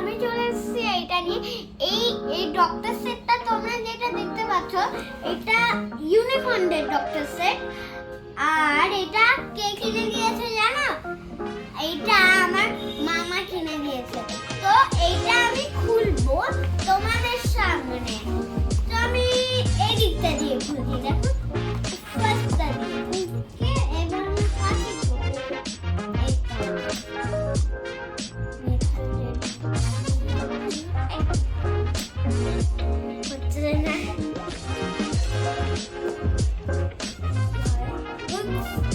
আমি চলে এসেছি এইটা নিয়ে। এই ডক্টর সেটটা তোমরা যেটা দেখতে পাচ্ছ এটা ইউনিফন্ডের ডক্টর সেট। আর এটা কে কিনে দিয়েছে জানো? এইটা আমার মামা কিনে দিয়েছে। তো এইটা আমি খুলবো তোমাদের সামনে। তো আমি এই দিকটা দিয়ে খুলছি, দেখো ফার্স্টটা দিয়ে। ওকে, এবার আমি কাছে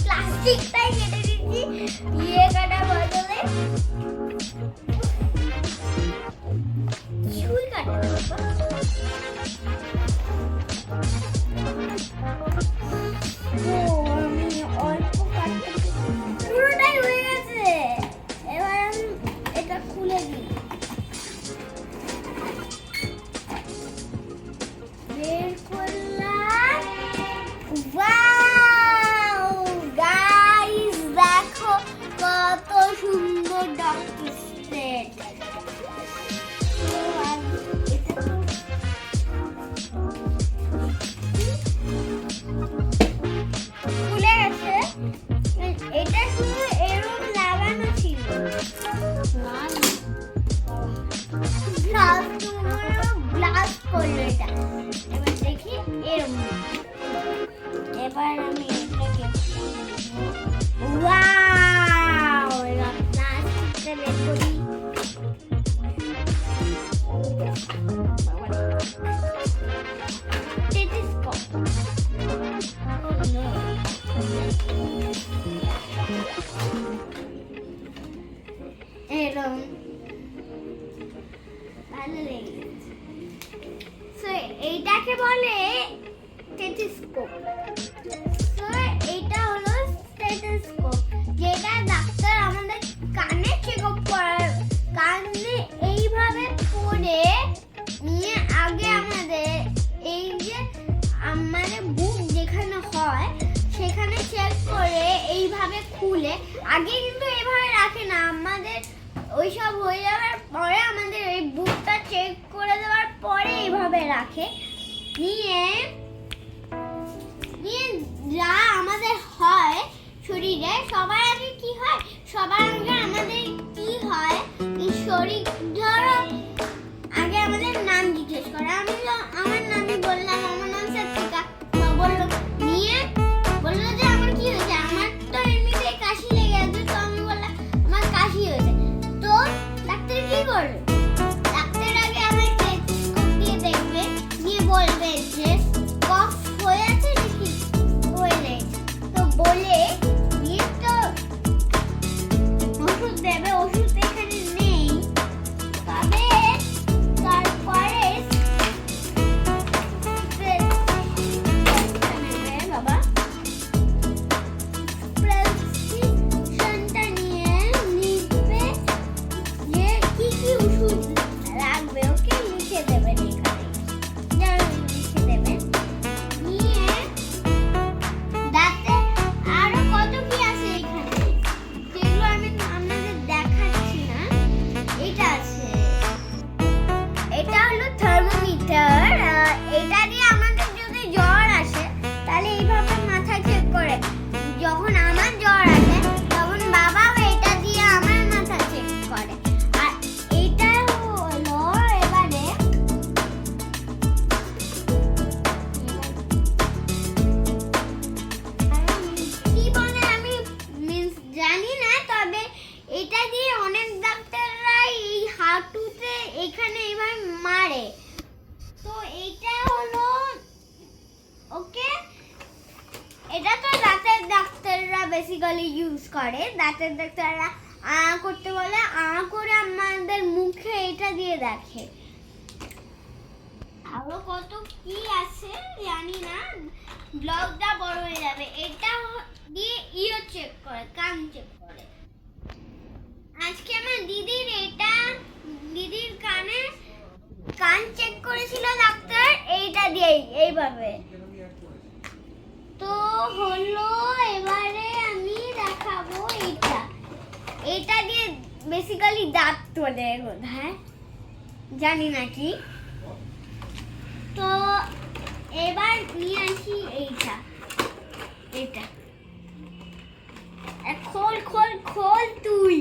প্লাস্টিকটাই কেটে দিচ্ছি ইয়ে কাটা বদলে ছুরি কাটা। আমি অল্প কাটতে পুরোটাই হয়ে গেছে। এবার আমি এটা খুলে দিই। বের করলাম। ওয়াও গাইস, দেখো কত সুন্দর ডক্টর সেট। খুলে গেছে। এটা শুধু এরকম লাগানো ছিল, গ্লাস করলো এটা। এবার দেখি এরকম। এবার আমি এটাকে ওয়াও, এবার প্লাস্টিকটা বের করি। টেলিস্কোপ এরকম ভালো লেগেছে। সো এইটাকে বলে স্টেথোস্কোপ। সো এইটা হলো স্টেথোস্কোপ, যেটা ডাক্তার আমাদের কানে চেক আপ করার, কানে এইভাবে পরে নিয়ে আগে আমাদের এই যে আমাদের বুক যেখানে হয় সেখানে চেক করে এইভাবে খুলে, আগে কিন্তু এইভাবে রাখে না, আমাদের ওইসব হয়ে যাওয়ার পরে আমাদের এই বুকটা চেক করে দেওয়ার পরে এইভাবে রাখে। নিয়ে যা আমাদের হয় শরীরে, সবার আগে কি হয়, সবার আগে আমাদের কি হয় শরীর, ধরো আগে আমাদের নাম জিজ্ঞেস করে। আমি আমার নামই বললাম, আমার নাম সাত্বিকা। বললো নিয়ে বললো যে আমার কি হয়েছে, আমার তো এমনিতেই কাশি লেগে আছে। তো আমি বললাম আমার কাশি হয়েছে। তো ডাক্তার কি করবে, ডাক্তার আগে আমার স্টেথোস্কোপ দিয়ে দেখবে, দিয়ে বলবে যে কফ হয়ে আছে নাকি হয়ে, তো বলে দিয়ে তো ওষুধ দেবে। ওষুধ এখানে নেই, তবে তারপরে বাবা প্রেসক্রিপশনটা নিয়ে লিখবে যে কি কি ওষুধ লাগবে। ওকে, লিখে দেবেন এখানে, লিখে দেবেন। নিয়ে দাঁতে আরো কত কি আছে এখানে, যেগুলো আমি আপনাদের দেখাচ্ছি না। এটা আছে, এটা হলো থার্মোমিটার। এটা দিয়ে আমাদের যদি জ্বর আসে তাহলে এইভাবে মাথায় চেক করে। যখন আমার জ্বর আসে তখন বাবাও এটা দিয়ে আমার মাথা চেক করে। আর এটা হলো এবারে কি বলে আমি জানি না, তবে এটা দিয়ে অনেক ডাক্তাররা এই হাঁটুতে এখানে এইভাবে মারে। তো এটা হলো ওকে, এটা তো দাঁতের ডাক্তাররা বেসিক্যালি ইউজ করে। দাঁতের ডাক্তাররা করতে বলে, করে আমাদের মুখে এটা দিয়ে দেখে। আরো কত কি আছে জানি না, ব্লগটা বড় হয়ে যাবে। এটা দিয়ে ইও চেক করে, কান চেক করে। আজকে আমার দিদির কান চেক করেছিল ডাক্তার এইটা দিয়ে, এইভাবে। তো হলো এবারে আমি দেখাবো এটা। এটা দিয়ে বেসিক্যালি দাঁত তোলে, হ্যাঁ জানি না কি। তো এবার নিয়ে আসি এইটা, এটা খোল খোল খোল, তুই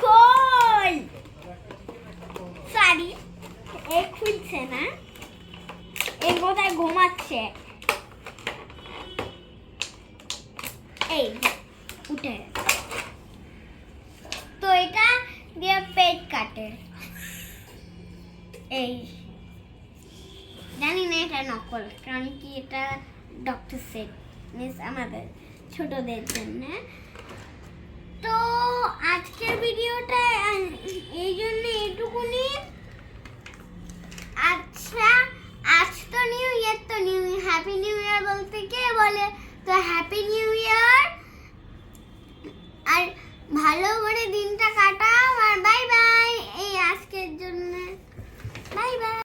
খোল। সরি, এ খুলছে না, এ কোথায় ঘুমাচ্ছে। এই উঠে, তো এটা দিয়ে পেট কাটে। এই জানি না এটা নকল, কারণ কি এটা ডক্টর সেট মিস আমাদের ছোটদের জন্য। তো আজকের ভিডিওটা এই জন্য এইটুকুনি। আচ্ছা, আজ তো নিউ ইয়ার, তো হ্যাপি নিউ ইয়ার বলতে কে বলে? তো হ্যাপি নিউ ইয়ার, আর ভালো করে দিনটা কাটাও, আর বাই বাই। এই আজকের জন্য বাই বাই।